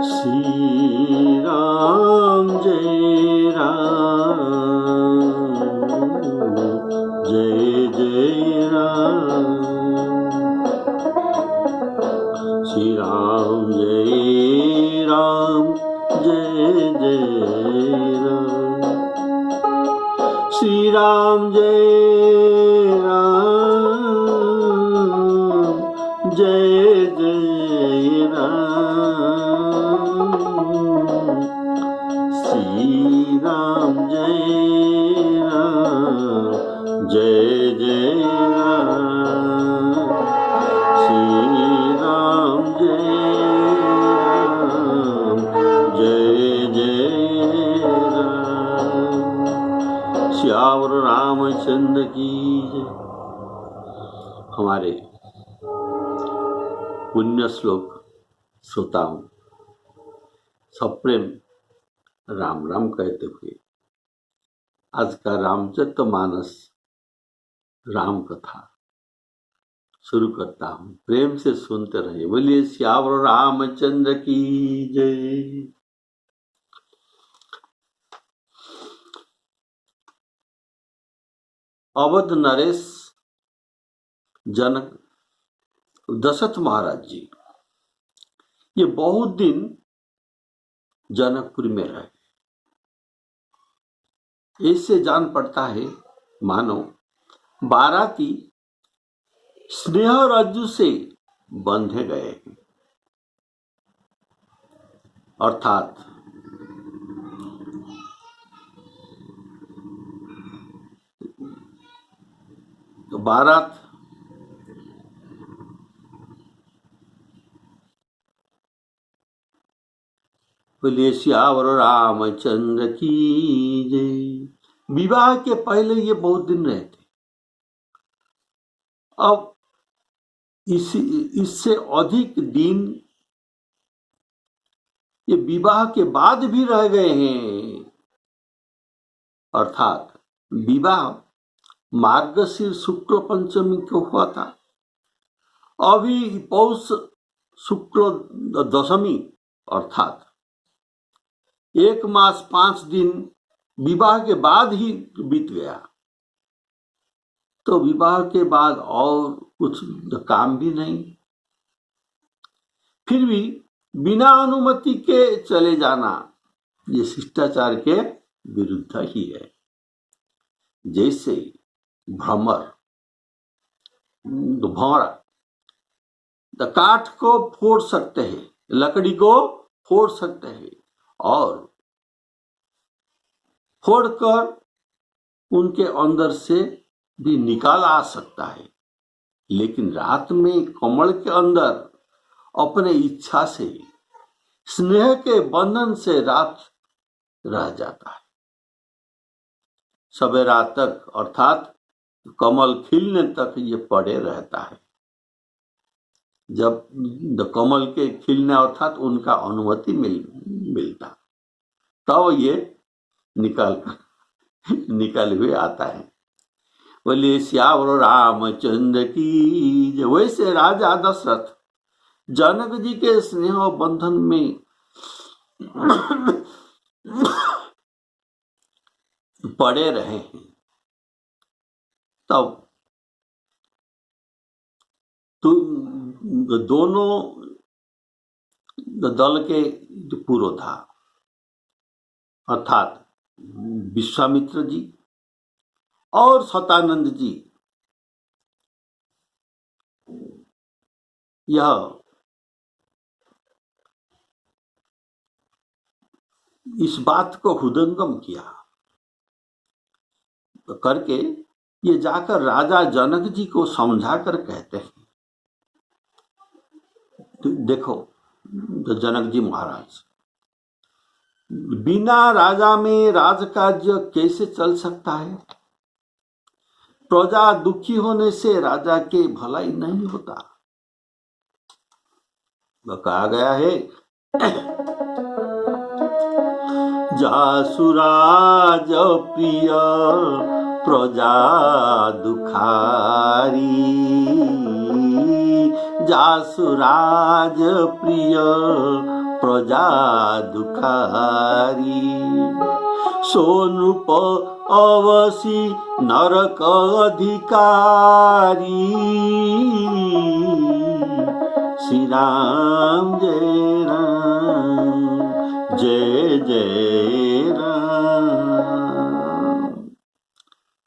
श्री राम जय राम, जय जय राम। श्री राम जय राम, जय जय राम। श्री राम जय राम, जय जय राम। श्री राम जय राम, जय जय राम। श्री राम जय राम, जय जय राम। श्यावर रामचंद्र की जय। हमारे पुण्य श्लोक श्रोताओं, सप्रेम राम राम कहते हुए आज का रामचरितमानस राम कथा शुरू करता हूं। प्रेम से सुनते रहिए। बोलिए श्यावर रामचंद्र की जय। अवध नरेश जनक दशरथ महाराज जी ये बहुत दिन जनकपुर में रहे। इससे जान पड़ता है मानो बाराती स्नेह रज्जु से बंधे गए हैं, अर्थात तो बारात बोलिए श्यावर रामचंद्र की जय। विवाह के पहले ये बहुत दिन रहते, अब इससे अधिक दिन ये विवाह के बाद भी रह गए हैं। अर्थात विवाह मार्गशीर्ष शुक्ल पंचमी को हुआ था, अभी पौष शुक्ल दशमी अर्थात 1 मास 5 दिन विवाह के बाद ही बीत गया। तो विवाह के बाद और कुछ काम भी नहीं, फिर भी बिना अनुमति के चले जाना ये शिष्टाचार के विरुद्ध ही है। जैसे भ्रमर भौरा काठ को फोड़ सकते हैं, लकड़ी को फोड़ सकते हैं और फोड़कर उनके अंदर से भी निकाल आ सकता है, लेकिन रात में कमल के अंदर अपने इच्छा से स्नेह के बंधन से रात रह जाता है। सवेरा तक अर्थात कमल खिलने तक ये पड़े रहता है। जब कमल के खिलने अर्थात उनका अनुमति मिलता तब ये निकाल हुए आता है। बोलिए श्यावर रामचंद्र की। वैसे राजा दशरथ जनक जी के स्नेह बंधन में पड़े रहे हैं, तब दोनों दल के पुरोधा अर्थात विश्वामित्र जी और सतानंद जी यह इस बात को हृदयंगम किया करके ये जाकर राजा जनक जी को समझा कर कहते हैं, तो देखो जनक जी महाराज, बिना राजा में राजकार्य कैसे चल सकता है? प्रजा दुखी होने से राजा के भलाई नहीं होता। कहा गया है जासुराज प्रिय प्रजा दुखारी, जासुराज प्रिय प्रजा दुखारी। सोनृप अवसी नरक अधिकारी। श्री राम जय राम, जय जय राम।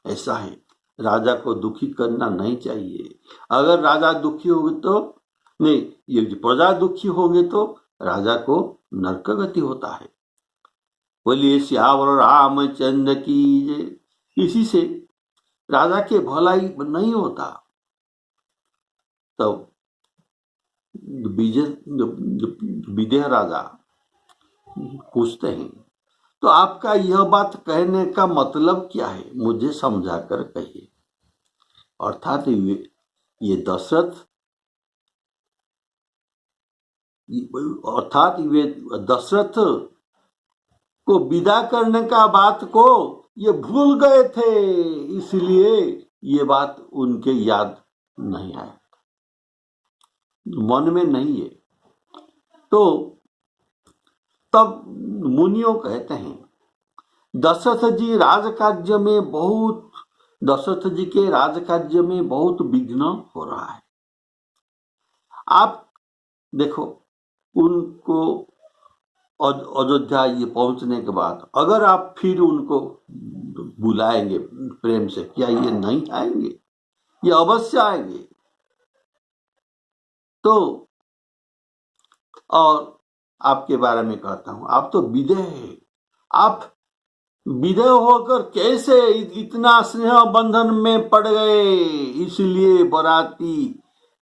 ऐसा है, राजा को दुखी करना नहीं चाहिए। अगर राजा दुखी होगे तो नहीं, ये प्रजा दुखी होगे तो राजा को नरक गति होता है। बोलिए सियावर रामचंद्र की जय। इसी से राजा के भलाई नहीं होता। तो विदेह राजा पूछते हैं, तो आपका यह बात कहने का मतलब क्या है, मुझे समझा कर कहिए। अर्थात ये दशरथ को विदा करने का बात को ये भूल गए थे, इसलिए ये बात उनके याद नहीं आया, मन में नहीं है। तो तब मुनियों कहते हैं, दशरथ जी के राजकार्य में बहुत विघ्न हो रहा है। आप देखो, उनको अयोध्या ये पहुंचने के बाद अगर आप फिर उनको बुलाएंगे प्रेम से, क्या ये नहीं आएंगे? ये अवश्य आएंगे। तो और आपके बारे में कहता हूं, आप तो विदेह है। आप विदेह होकर कैसे इतना स्नेह बंधन में पड़ गए? इसलिए बराती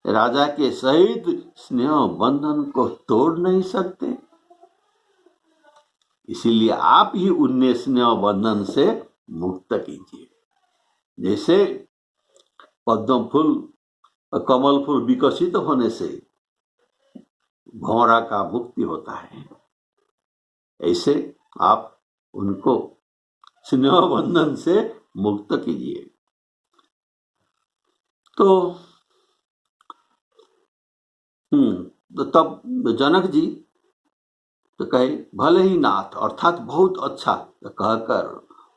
राजा के सहित स्नेह बंधन को तोड़ नहीं सकते। इसीलिए आप ही उन्हें स्नेह बंधन से मुक्त कीजिए। जैसे पद्म फूल, कमल फूल विकसित होने से भौरा का मुक्ति होता है, ऐसे आप उनको स्नेह बंधन से मुक्त कीजिए। तो तब जनक जी तो कहे, भले ही नाथ, अर्थात बहुत अच्छा कहकर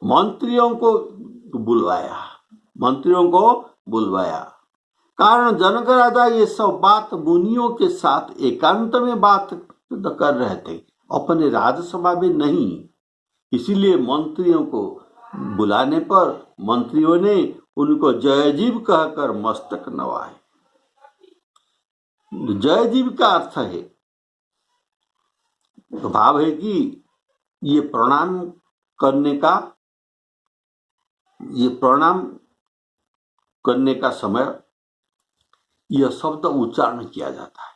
मंत्रियों को बुलवाया। कारण जनक राजा ये सब बात मुनियों के साथ एकांत में बात कर रहे थे, अपने राजसभा में नहीं। इसीलिए मंत्रियों को बुलाने पर मंत्रियों ने उनको जयजीव कहकर मस्तक नवाए। जयजीव का अर्थ है, तो भाव है कि ये प्रणाम करने का समय यह शब्द उच्चारण किया जाता है।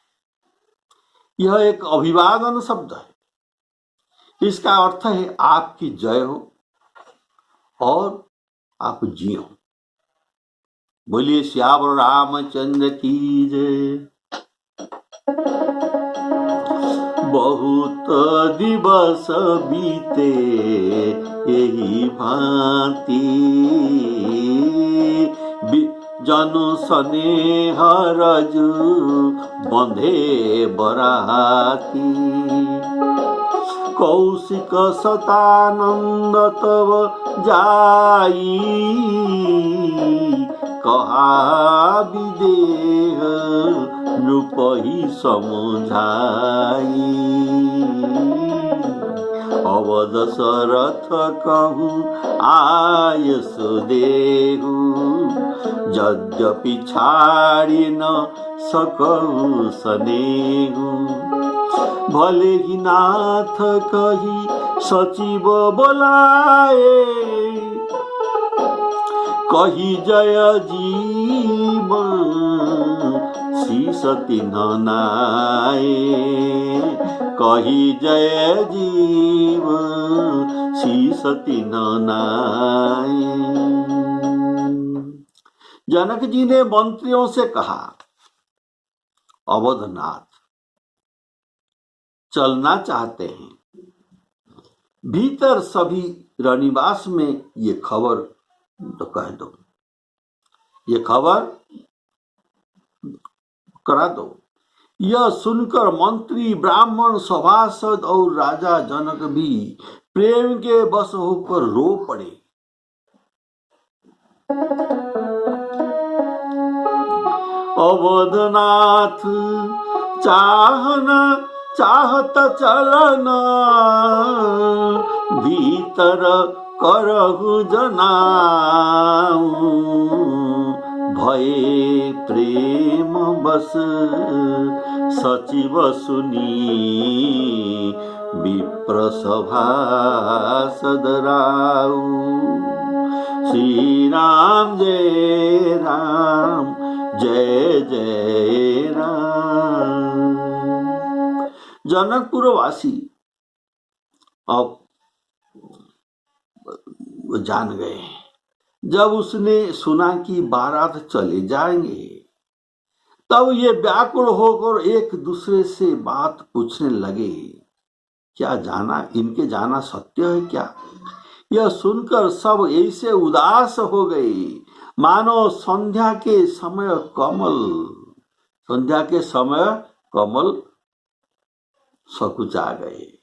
यह एक अभिवादन शब्द है। इसका अर्थ है आपकी जय हो और आप जियो। बोलिए श्यावर रामचंद्र की जय। बहुत दिवस बीते यही भांति, जनु स्नेह रजु बंधे बराती। कौशिक सतानंद तब जाई, कहा विदेह नृप ही समझाई। अवध शरथ कहूँ आयस देहु, यद्यपि छाड़ी न सकहु स्नेहु। भले ही नाथ कही सचिव बोलाए, कही जय जीव शीस तिन्ह नाए। कही जय जीव शीस तिन्ह नाए। जनक जी ने मंत्रियों से कहा, अवधनाथ चलना चाहते हैं, भीतर सभी रनिवास में ये खबर तो कह दो। ये खबर करा दो। यह सुनकर मंत्री, ब्राह्मण, सभासद और राजा जनक भी प्रेम के वश होकर रो पड़े। अवधनाथ चाहत चलन भीतर करहु जनाऊ, भये प्रेम बस सचिव सुनी विप्र सभा सदराऊ। श्री राम जय राम जय जय राम। जनकपुरवासी अब जान गए। जब उसने सुना कि बारात चले जाएंगे, तब ये व्याकुल होकर एक दूसरे से बात पूछने लगे, क्या इनके जाना सत्य है क्या? यह सुनकर सब ऐसे उदास हो गए मानो संध्या के समय कमल सकुचा गए।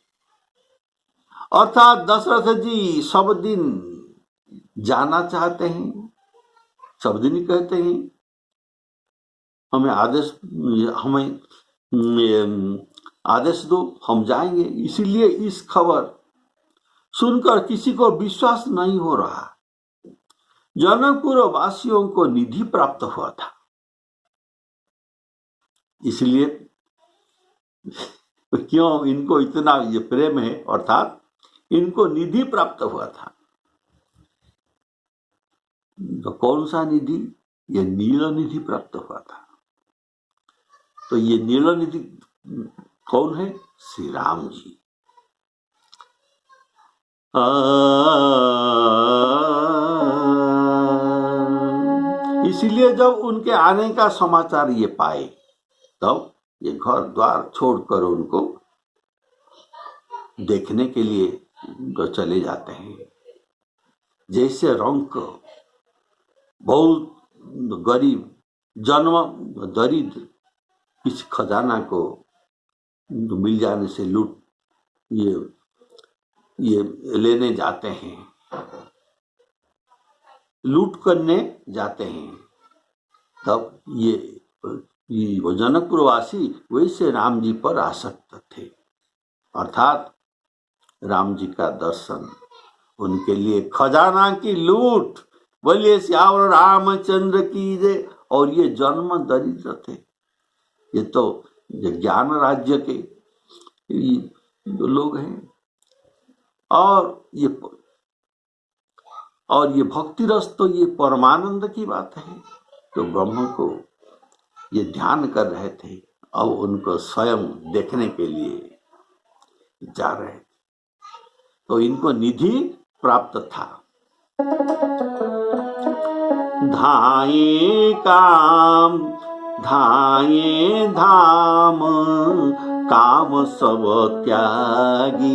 अर्थात दशरथ जी सब दिन जाना चाहते हैं, सब दिन ही कहते हैं हमें आदेश दो, हम जाएंगे। इसीलिए इस खबर सुनकर किसी को विश्वास नहीं हो रहा। जनकपुर वासियों को निधि प्राप्त हुआ था, इसलिए क्यों इनको इतना ये प्रेम है, अर्थात इनको निधि प्राप्त हुआ था। तो कौन सा निधि? ये नील निधि प्राप्त हुआ था। तो ये नील निधि कौन है? श्री राम जी। इसलिए जब उनके आने का समाचार ये पाए, तब ये घर द्वार छोड़कर उनको देखने के लिए तो चले जाते हैं। जैसे रंक बहुत गरीब जन्म दरिद्र इस खजाना को मिल जाने से ये लेने जाते हैं, लूट करने जाते हैं, तब ये जनकपुरवासी वैसे राम जी पर आसक्त थे। अर्थात राम जी का दर्शन उनके लिए खजाना की लूट। बोलिए श्यावर रामचंद्र की जय। और ये जन्म दरिद्र थे, ये तो ज्ञान राज्य के लोग हैं। और ये भक्ति रस तो ये परमानंद की बात है। तो ब्रह्म को ये ध्यान कर रहे थे, अब उनको स्वयं देखने के लिए जा रहे थे, तो इनको निधि प्राप्त था। धाये धाम काम सब त्यागी,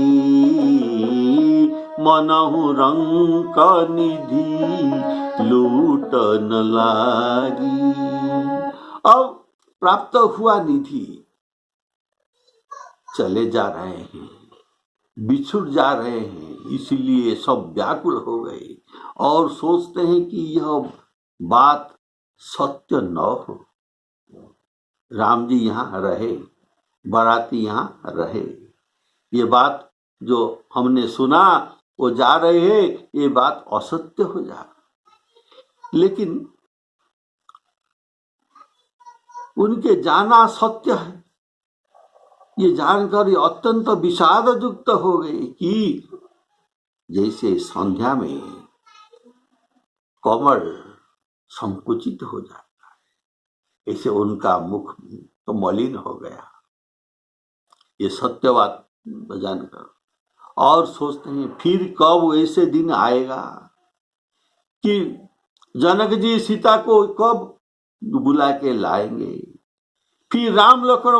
मनहु रंक निधि लूट न लागी। अब प्राप्त हुआ निधि चले जा रहे हैं, बिछुड़ जा रहे हैं, इसलिए सब व्याकुल हो गए और सोचते हैं कि यह बात सत्य न हो। राम जी यहाँ रहे, बाराती यहाँ रहे, ये बात जो हमने सुना वो जा रहे हैं, ये बात असत्य हो जा। लेकिन उनके जाना सत्य है, ये जानकर ये अत्यंत विषाद युक्त हो गए कि जैसे संध्या में कमल संकुचित हो जाता है, ऐसे उनका मुख तो मलिन हो गया। ये सत्य बात जानकर और सोचते हैं फिर कब ऐसे दिन आएगा कि जनक जी सीता को कब बुला के लाएंगे, फिर राम लक्ष्मण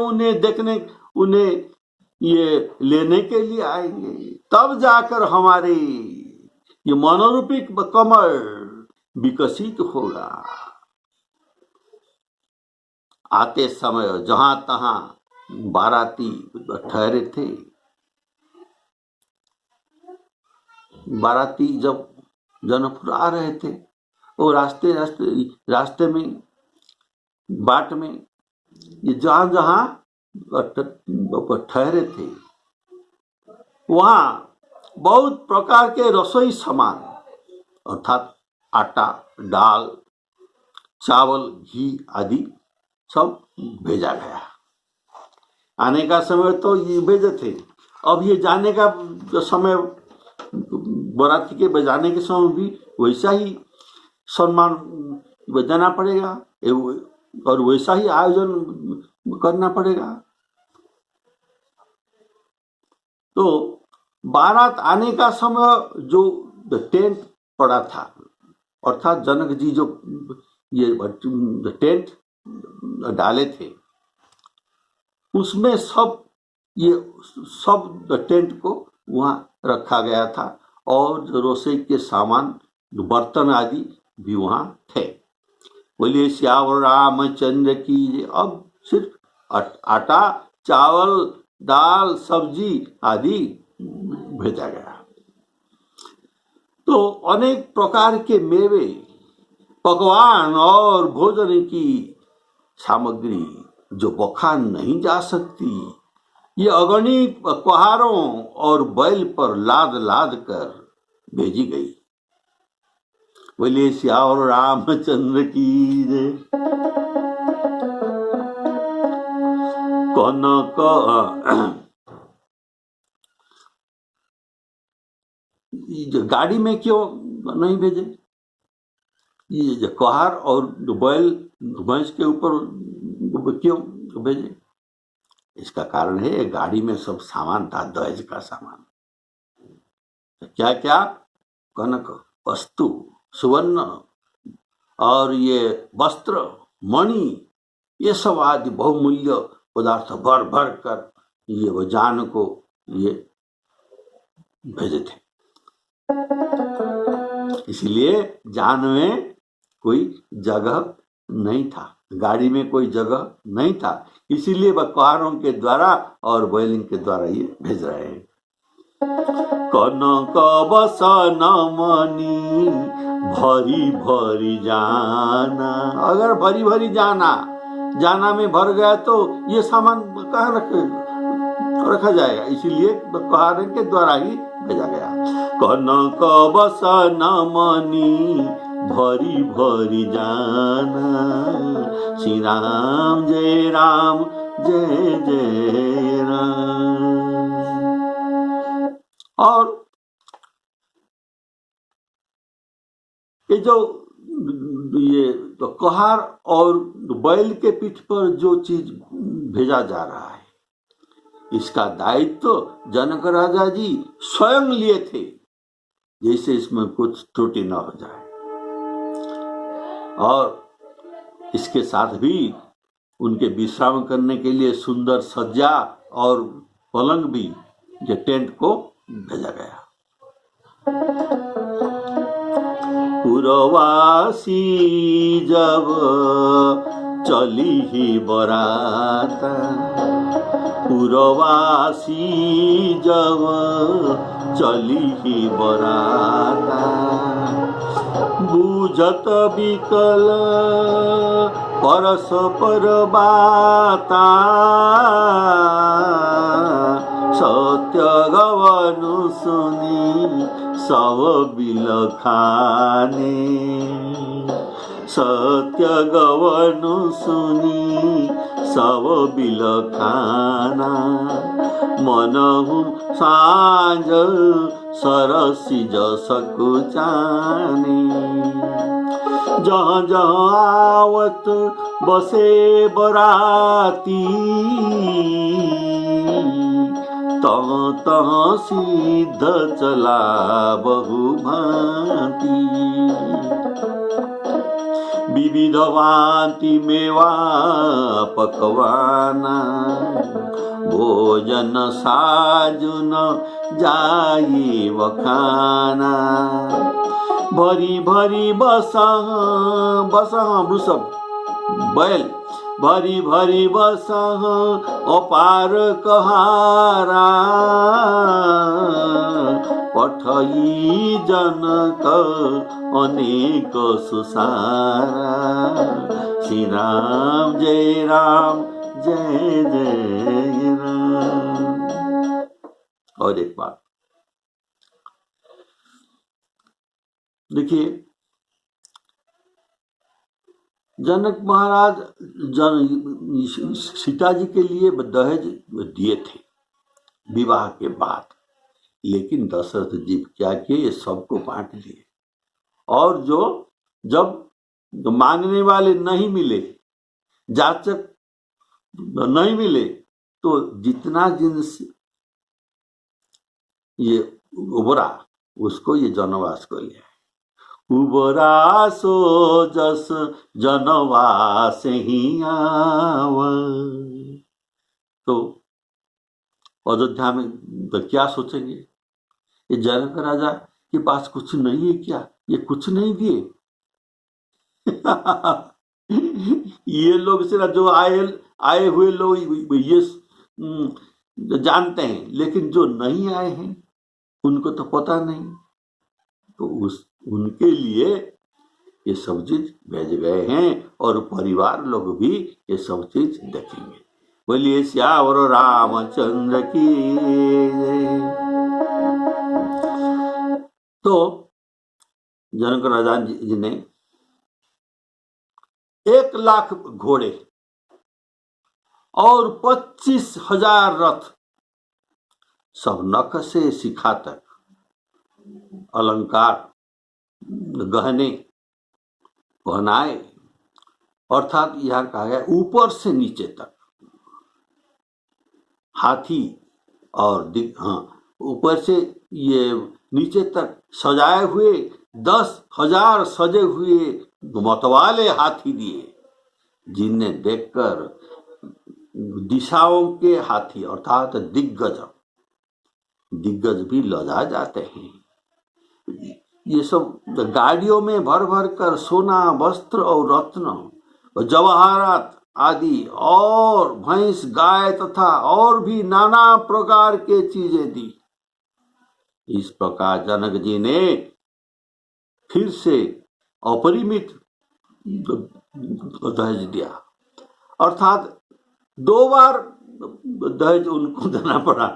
उन्हें ये लेने के लिए आएंगे, तब जाकर हमारे ये मनोरूपी कमल विकसित होगा। आते समय जहां तहां बाराती ठहरे थे। बाराती जब जनकपुर आ रहे थे, वो रास्ते में, बाट में ये जहां जहां ठहरे थे, वहां बहुत प्रकार के रसोई सामान अर्थात आटा, दाल, चावल, घी आदि सब भेजा गया। आने का समय तो ये भेजे थे, अब ये जाने का समय, बाराती के बजाने के समय भी वैसा ही सम्मान देना पड़ेगा और वैसा ही आयोजन करना पड़ेगा। तो बारात आने का समय जो टेंट पड़ा था, अर्थात जनक जी जो ये टेंट डाले थे, उसमें सब टेंट को वहां रखा गया था और रसोई के सामान, बर्तन आदि भी वहां थे। बोलिए श्यावर रामचंद्र की। अब सिर्फ आटा, चावल, दाल, सब्जी आदि भेजा गया। तो अनेक प्रकार के मेवे, पकवान और भोजन की सामग्री जो बखान नहीं जा सकती, ये अगणित कुहारों और बैल पर लाद लाद कर भेजी गई। बोलिए श्यावर रामचंद्र की जय। कनक गाड़ी में क्यों नहीं भेजे? ये जो कुहार और बैल, भैंस के ऊपर क्यों भेजे? इसका कारण है, गाड़ी में सब सामान था, दहेज का सामान। क्या क्या? कनक वस्तु, सुवर्ण और ये वस्त्र, मणि, ये सब आदि बहुमूल्य पदार्थ भर भर कर ये वो जान को ये भेजे थे। इसलिए जान में कोई जगह नहीं था, गाड़ी में कोई जगह नहीं था, इसीलिए वह कुहारों के द्वारा और बैलिंग के द्वारा ये भेज रहे हैं। कनक बसन मणि भरी भरी जाना। अगर भरी भरी जाना में भर गया तो ये सामान कहाँ रखा जाएगा, इसीलिए कुहारों के द्वारा ही भेजा गया। कनक बसन मणि भरी भरी जाना। श्री राम जय राम जय जय राम। और ये जो ये तो कुहार और बैल के पीठ पर जो चीज भेजा जा रहा है, इसका दायित्व जनक राजा जी स्वयं लिए थे, जैसे इसमें कुछ त्रुटि न हो जाए। और इसके साथ भी उनके विश्राम करने के लिए सुंदर सज्जा और पलंग भी ये टेंट को भेजा गया। पुरवासी जब चली ही बराता, पुरवासी जब चली ही बराता। बुझत बिकल परस्पर बाता। सत्य गवनु सुनी सब बिलखाने। सत्य गवनु सुनी सब बिलखाना। मनहु सांझ सरसी जस कुचानी। जहाँ जहाँ आवत बसे बराती। तहाँ तहाँ सिद्ध चला बहुभांति। विविध भांति मेवा पकवाना। भोजन साजुन जाई वखाना। भरी भरी बसह वृषभ बैल भरी भरी बसह अपार कहारा पठई जनक अनेक सुसारा श्री राम जय जय राम। और एक बात देखिए, जनक महाराज सीता जी के लिए दहेज दिए थे विवाह के बाद, लेकिन दशरथ जी क्या किए, ये सबको बांट दिए। और जो जब मांगने वाले नहीं मिले, जाचक नहीं मिले, तो जितना जिन्स ये उबरा उसको ये जनवास को लिया। उबरा सो जस जनवास ही आव। तो अयोध्या में तो क्या सोचेंगे, ये जनक राजा के पास कुछ नहीं है क्या, ये कुछ नहीं दिए। ये लोग सिर्फ जो आए हुए लोग ये जानते हैं, लेकिन जो नहीं आए हैं उनको तो पता नहीं। तो उनके लिए ये सब चीज भेज गए हैं और परिवार लोग भी ये सब चीज देखेंगे। बोलिए श्यावर रामचंद्र की जय। तो जनक राजा जी ने 1,00,000 घोड़े और 25,000 रथ, सब नख से शिखा तक, अलंकार, गहने पहनाए, अर्थात यह कहा गया ऊपर से नीचे तक हाथी और ऊपर से ये नीचे तक सजाए हुए 10,000 सजे हुए मतवाले हाथी दिए, जिन्हें देखकर दिशाओं के हाथी अर्थात दिग्गज भी लजा जाते हैं। ये सब गाड़ियों में भर भर कर सोना, वस्त्र और रत्न, जवाहरात आदि और भैंस, गाय तथा और भी नाना प्रकार के चीजें दी। इस प्रकार जनक जी ने फिर से अपरिमित दहेज दिया, अर्थात 2 बार दहेज उनको देना पड़ा।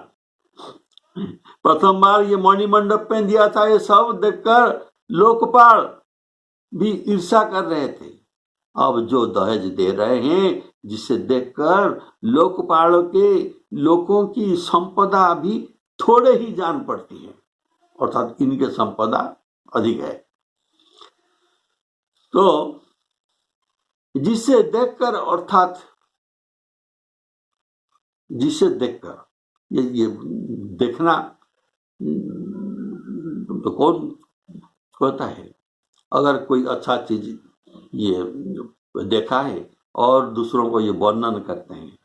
प्रथम बार ये मणिमंडप में दिया था, ये सब देखकर लोकपाल भी ईर्ष्या कर रहे थे। अब जो दहेज दे रहे हैं, जिसे देखकर लोकपालों के लोगों की संपदा भी थोड़े ही जान पड़ती है, अर्थात इनके संपदा अधिक है। तो जिसे देखकर, अर्थात जिसे देखकर, ये देखना तो कौन कहता है। अगर कोई अच्छा चीज ये देखा है और दूसरों को ये वर्णन करते हैं,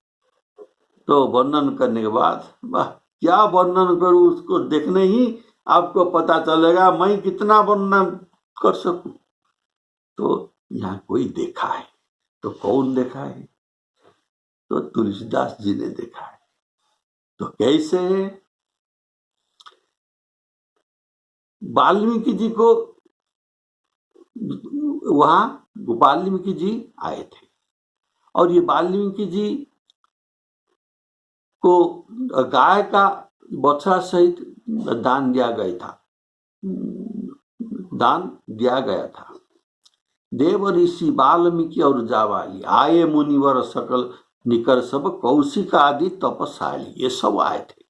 तो वर्णन करने के बाद क्या वर्णन करूं, उसको देखने ही आपको पता चलेगा मैं कितना वर्णन कर सकूं। तो यहाँ कोई देखा है, तो कौन देखा है, तो तुलसीदास जी ने देखा है। तो कैसे है, वाल्मीकि जी को वहां वाल्मीकि जी आए थे और ये वाल्मीकि जी को गाय का बछड़ा सहित दान दिया गया था। देव ऋषि वाल्मीकि और जावाली आए, मुनिवर सकल निकर सब कौशिक आदि तपशाली, ये सब आए थे।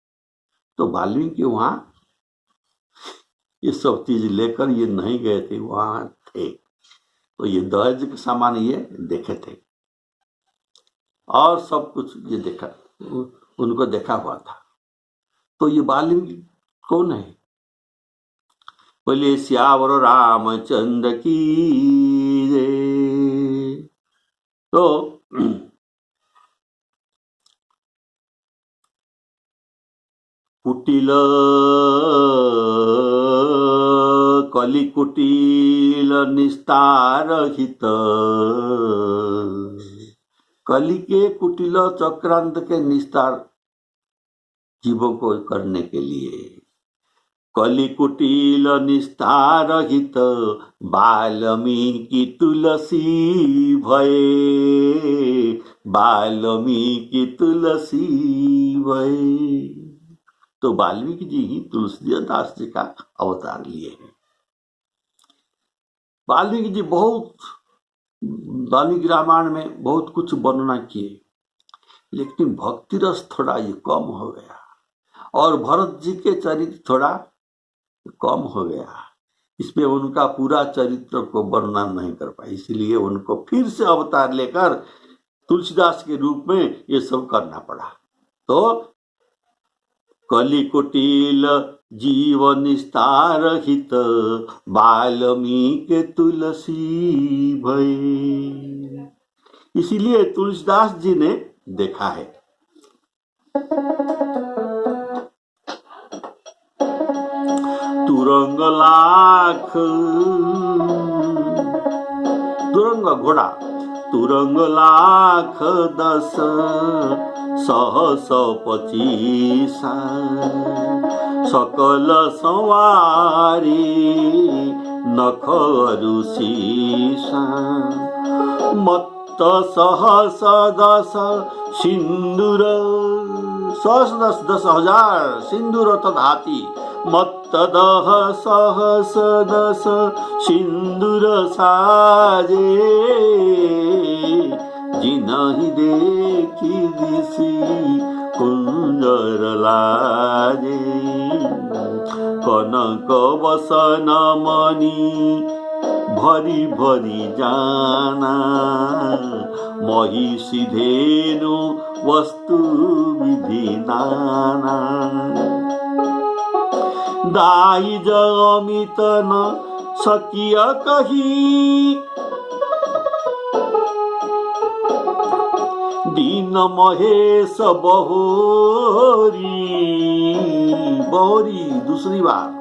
तो वाल्मीकि वहां ये सब चीज लेकर ये नहीं गए थे, वहां थे। तो ये दहेज के सामान ये देखे थे और सब कुछ ये देखा, उनको देखा हुआ था। तो ये वाल्मीकि कौन है? बोलिए श्यावर रामचंद्र की जय। तो कुटिल कली कुटिल निस्तार हित कली के कुटिल चक्रांत के निस्तार जीवों को करने के लिए कली कुटिल निस्तार हित वाल्मीकि तुलसी भये, वाल्मीकि तुलसी भये। तो वाल्मीकि जी ही तुलसीदास जी का अवतार लिए हैं। वाल्मीकि जी वाल्मीकि रामायण में बहुत कुछ वर्णना किए, लेकिन भक्ति रस थोड़ा ये कम हो गया और भरत जी के चरित्र थोड़ा कम हो गया। इसमें उनका पूरा चरित्र को वर्णन नहीं कर पाए, इसलिए उनको फिर से अवतार लेकर तुलसीदास के रूप में ये सब करना पड़ा। तो कली कुटिल जीव निस्तार हित वाल्मीकि तुलसी भये। इसीलिए तुलसीदास जी ने देखा है तुरंग लाख, तुरंग घोड़ा, तुरंग लाख 10 सहस 25 सकल सवारी नख रुषिषा मत्त सहस 10 सिंदूर, सहस 10,000 सिंदूर तथाति मत्त दह सहस 10 सिंदूर साजे जिनहि देखी दिसी कुंजर लाजे कनक वसन मणि भरी भरी जाना महिषी धेनु वस्तु विधि नाना दाई अमित न सकिय कही दीन महेश बहोरी, बहोरी दूसरी बार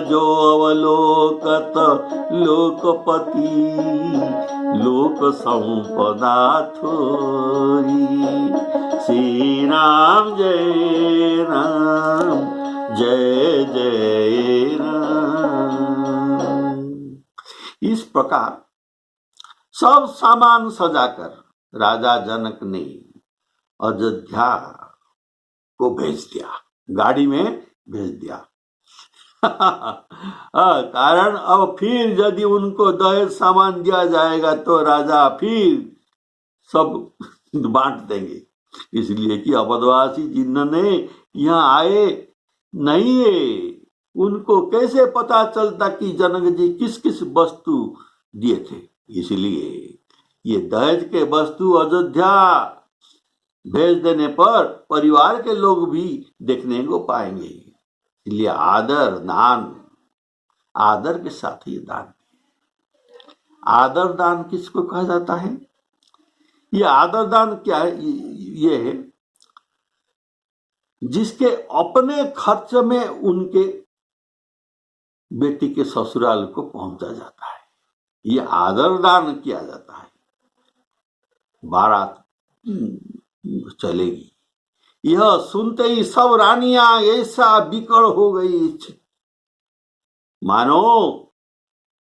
जो अवलोकत लोकपति लोक संपदा थोरी श्री राम जय राम जय जय राम। इस प्रकार सब सामान सजाकर राजा जनक ने अयोध्या को भेज दिया, गाड़ी में भेज दिया। कारण अब फिर यदि उनको दहेज सामान दिया जाएगा तो राजा फिर सब बांट देंगे, इसलिए कि अवधवासी जिन्होंने यहाँ आए नहीं है, उनको कैसे पता चलता कि जनक जी किस किस वस्तु दिए थे। इसलिए ये दहेज के वस्तु अयोध्या भेज देने पर परिवार के लोग भी देखने को पाएंगे। इसलिए आदर दान, आदर के साथ ये दान। आदर दान किसको कहा जाता है? ये आदर दान क्या है? ये है जिसके अपने खर्च में उनके बेटी के ससुराल को पहुंचा जाता है, ये आदर दान किया जाता है। बारात चलेगी, यह सुनते ही सब रानियां ऐसा बिकड़ हो गई, मानो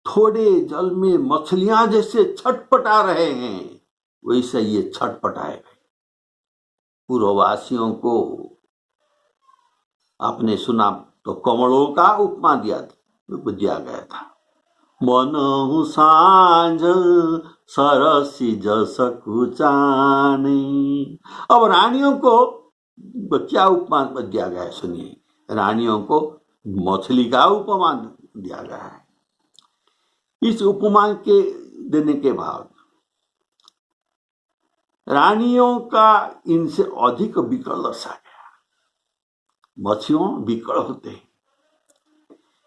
थोड़े जल में मछलियां जैसे छटपटा रहे हैं, वैसे ये छटपटाए गए। पूर्ववासियों को आपने सुना तो कमलों का उपमा दिया गया था। मनहु सांझ सरसी जस कुचाने। अब रानियों को क्या उपमा दिया गया है? सुनिए, रानियों को मछली का उपमा दिया गया है। इस उपमा के देने के बाद रानियों का इनसे अधिक विकल दर्शा गया। मछलियों विकल होते हैं,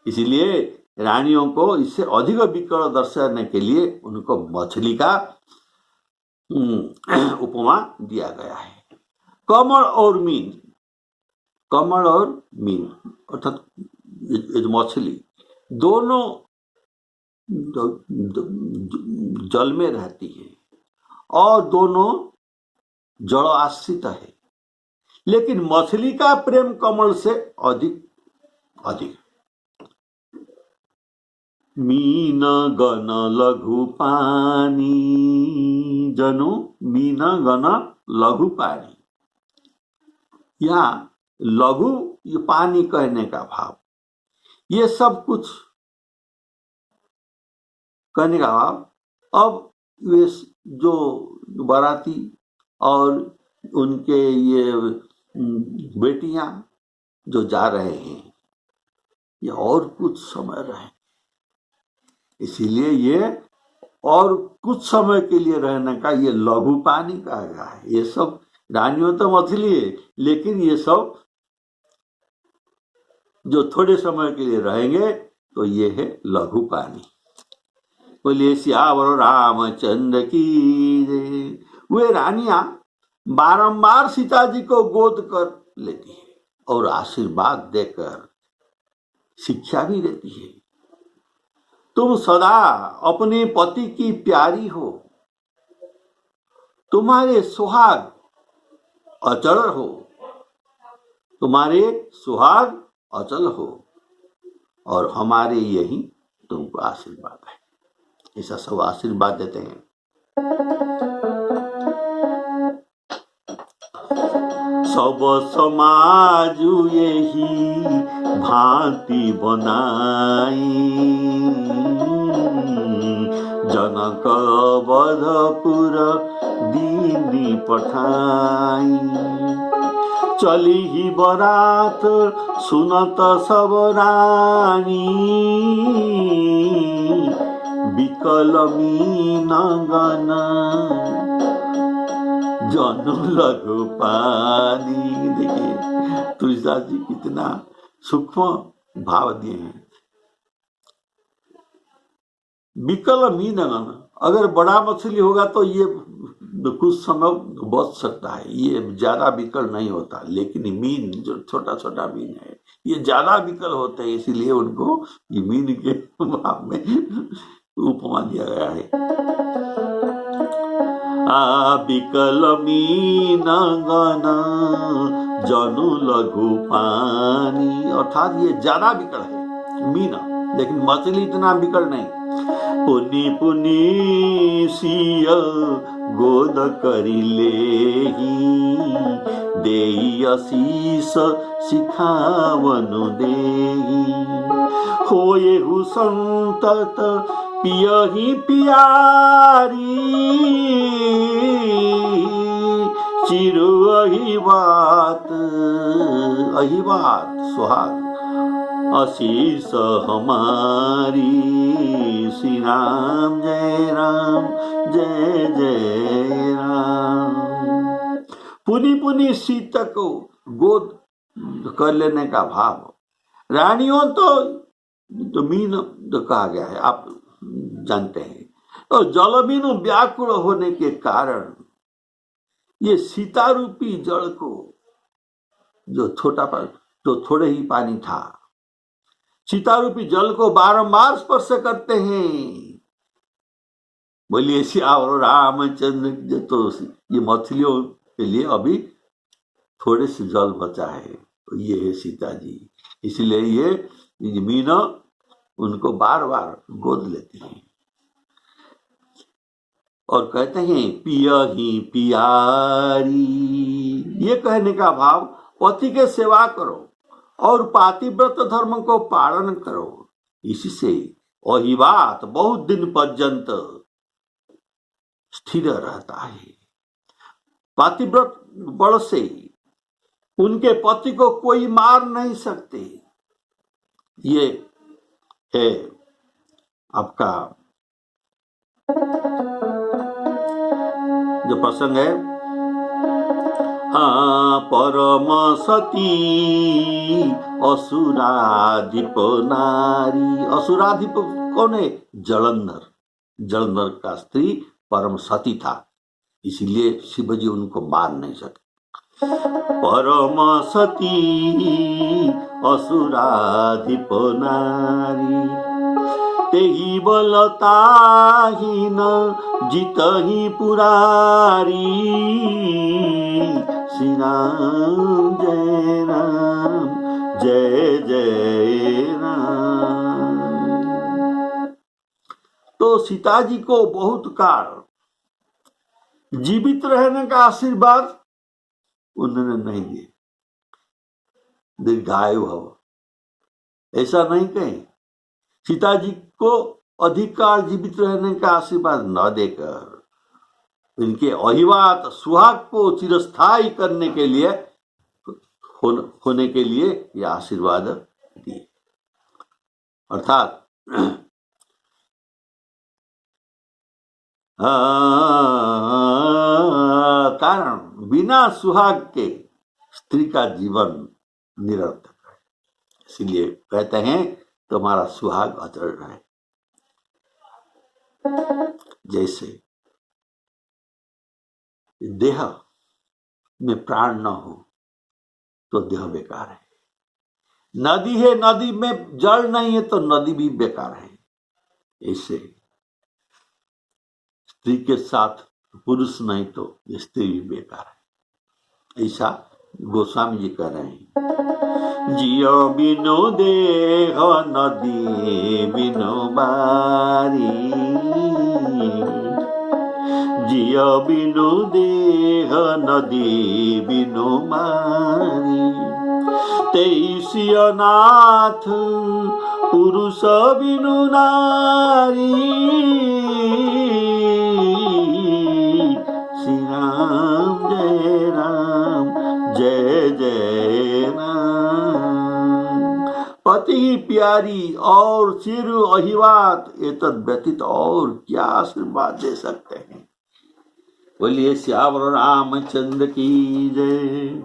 इसलिए रानियों को इससे अधिक विकल दर्शाने के लिए उनको मछली का उपमा दिया गया है। कमल और मीन, कमल और मीन अर्थात मछली दोनों जल में रहती है और दोनों जड़ आश्रित है, लेकिन मछली का प्रेम कमल से अधिक अधिक। मीन गन लघु पानी, जनु मीन गन लघु पानी। यहाँ लघु ये पानी कहने का भाव, ये सब कुछ कहने का भाव। अब वे जो बाराती और उनके ये बेटियां जो जा रहे हैं, ये और कुछ समय रहे, इसीलिए ये और कुछ समय के लिए रहने का ये लघु पानी कहा गया है। ये सब रानियों तो मछली है, लेकिन ये सब जो थोड़े समय के लिए रहेंगे तो ये है लघु पानी। बोलिए सियावर रामचंद्र की जय। वे रानियां बारंबार सीता जी को गोद कर लेती है और आशीर्वाद देकर शिक्षा भी देती है। तुम सदा अपने पति की प्यारी हो, तुम्हारे सुहाग अचल हो, तुम्हारे सुहाग अचल हो, और हमारे यही तुमको आशीर्वाद है। ऐसा सब आशीर्वाद देते हैं। सब समाज यही भांति बनाई, जनक बधपुर दीनी पठाई। चली ही बरात सुनत सब रानी, विकल मीन गन जनु लघु पानी। देखिए तुलसीदास जी कितना सूक्ष्म भाव दिए हैं। विकल मीन गन, अगर बड़ा मछली होगा तो ये कुछ समय बच सकता है, ये ज्यादा विकल नहीं होता, लेकिन मीन जो छोटा छोटा मीन है ये ज्यादा विकल होते हैं, इसीलिए उनको ये मीन के भाव में उपमा दिया गया है। विकल मीन गन जनु लघु पानी, अर्थात ये ज्यादा विकल है मीन, लेकिन मछली इतना विकल नहीं। पुनि पुनि सिय गोद करी लेही, देई आशीष सिखावनु देही। होए हु संतत पियहि पियारी, चिरु अहिबात सुहाग आशीष हमारी। श्री राम जय राम जय जय राम। पुनि पुनि सीता को गोद कर लेने का भाव। रानियों तो मीन तो कहा गया है, आप जानते हैं। तो जलमीनु व्याकुल होने के कारण ये सीता रूपी जल को, जो थोड़े ही पानी था, सीता रूपी जल को बारंबार स्पर्श करते हैं। बोलिए सियावर रामचंद्र। तो ये मछलियों के लिए अभी थोड़े से जल बचा है, तो ये है सीता जी, इसलिए ये मीना उनको बार बार गोद लेती हैं और कहते हैं पियहि पियारी। ये कहने का भाव, पति के सेवा करो और पातिव्रत धर्म को पालन करो, इससे अहिबात बहुत दिन पर्यंत स्थिर रहता है। पातिव्रत बल से उनके पति को कोई मार नहीं सकते। ये है आपका जो प्रसंग है। परम सती असुराधिप नारी। असुराधिप कौन है? जलंधर। जलंधर का स्त्री परम सती था, इसीलिए शिवजी उनको मार नहीं सके। परम सती असुराधिप नारी, तेहि बलताहीन जितहि पुरारी। श्री राम जय जय राम। तो सीता जी को बहुत काल जीवित रहने का आशीर्वाद उन्होंने नहीं दिया, दीर्घायु भव ऐसा नहीं कहें। सीता जी को अधिक काल जीवित रहने का आशीर्वाद न देकर इनके अहिवात सुहाग को चिरस्थायी करने के लिए होने के लिए यह आशीर्वाद दिए। अर्थात कारण बिना सुहाग के स्त्री का जीवन निरर्थक है, इसलिए कहते हैं तुम्हारा सुहाग अचल रहे। जैसे देह में प्राण न हो तो देह बेकार है, नदी है नदी में जल नहीं है तो नदी भी बेकार है। ऐसे स्त्री के साथ पुरुष नहीं तो स्त्री भी बेकार है, ऐसा गोस्वामी जी कह रहे हैं। जियो बिनु देह नदी बिनु बारी, जियो बिनु देह नदी बिनु मारी। तेईसी अनाथ पुरुष बिनु नारी। श्री राम जय जय राम। पति ही प्यारी और सिर अहिवात एतद व्यतीत और क्या आशीर्वाद दे सकते हैं। बोलिए श्यावर रामचंद्र की जय।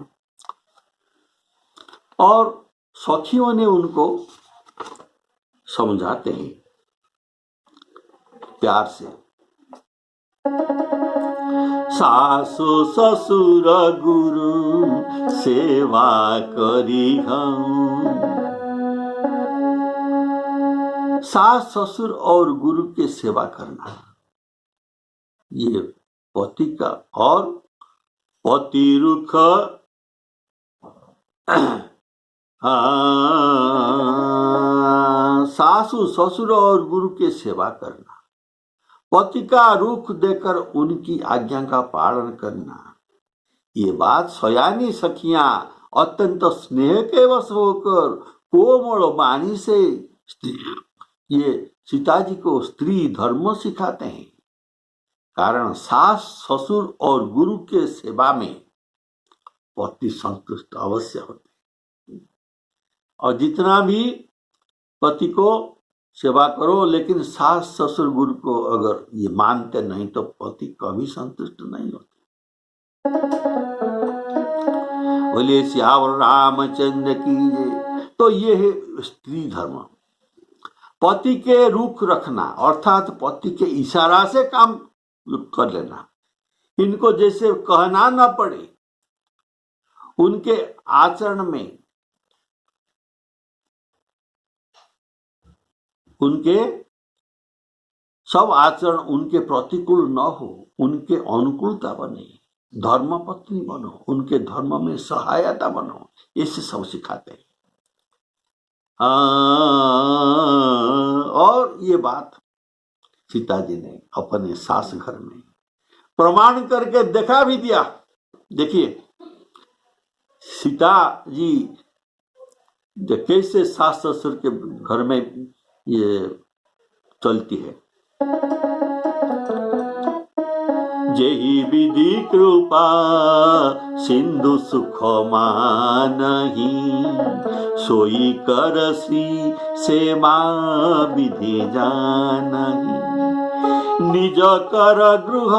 और सखियों ने उनको समझाते हैं प्यार से। सासु ससुर गुरु सेवा करी हम। सास ससुर और गुरु के सेवा करना ये पति का, और पति रुख सासु ससुर और गुरु के सेवा करना, पति का रुख देकर उनकी आज्ञा का पालन करना। ये बात सयानी सखियां अत्यंत स्नेह के वश होकर कोमल वाणी से ये सीता जी को स्त्री धर्म सिखाते हैं। कारण सास ससुर और गुरु के सेवा में पति संतुष्ट अवश्य होते, और जितना भी पति को सेवा करो लेकिन सास ससुर गुरु को अगर ये मानते नहीं तो पति कभी संतुष्ट नहीं होते। बोलिए श्यावर रामचंद्र की जय। तो ये है स्त्री धर्म, पति के रुख रखना अर्थात पति के इशारा से काम कर लेना, इनको जैसे कहना न पड़े उनके आचरण में, उनके सब आचरण उनके प्रतिकूल न हो, उनके अनुकूलता बने, धर्म पत्नी बनो, उनके धर्म में सहायता बनो, ऐसे सब सिखाते हैं। और ये बात सीता जी ने अपने सास घर में प्रमाण करके देखा भी दिया। देखिए सीता जी कैसे सास ससुर के घर में ये चलती है। जेहि विधि कृपा सिंधु सुख मानहि, सोई करसी सेवा विधि जानहि। निज कर गृह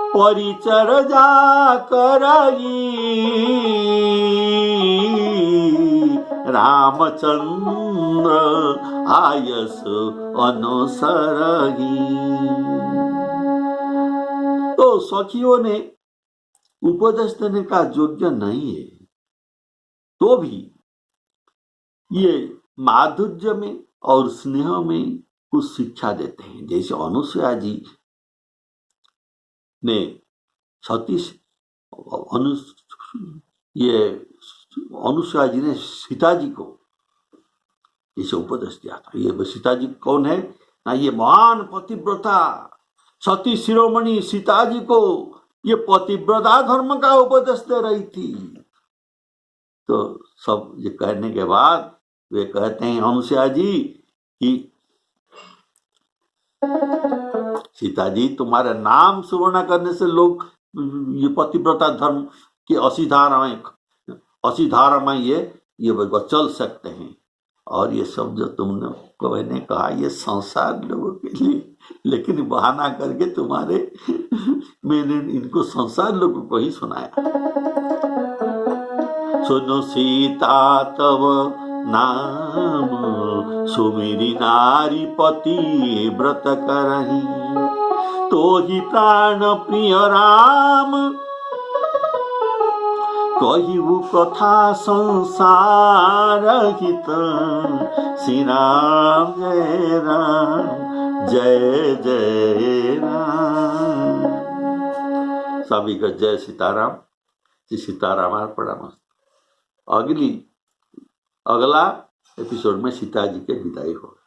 परिचर्या करई, रामचंद्र आयस अनुसरही। तो सखियों ने उपदेश देने का योग्य नहीं है तो भी ये माधुर्य में और स्नेह में कुछ शिक्षा देते हैं। जैसे अनुसुईया जी ने अनुसुईया जी ने सीता जी को जैसे उपदेश दिया था। ये सीता जी कौन है ना, ये महान पतिव्रता सती शिरोमणि सीता जी को ये पतिव्रता धर्म का उपदेश दे रही थी। तो सब ये कहने के बाद वे कहते हैं अनुसुईया जी कि सीता जी, तुम्हारे नाम सुवर्ण करने से लोग ये पतिव्रता धर्म की 80 धारा में ये चल सकते हैं। और ये सब जो मैंने कहा ये संसार लोगों के लिए, लेकिन बहाना करके मैंने इनको संसार लोगों को ही सुनाया। सुनो सीता तव नाम, सुमिरी नारी पति व्रत करही, तो ही प्राण प्रिय राम, कहिबु कथा संसार हित, श्री राम जय राम जय जय राम। सभी का जय सीताराम। श्री सीताराम अर्पणमस्तु। अगला एपिसोड में सीता जी के विदाई होगा।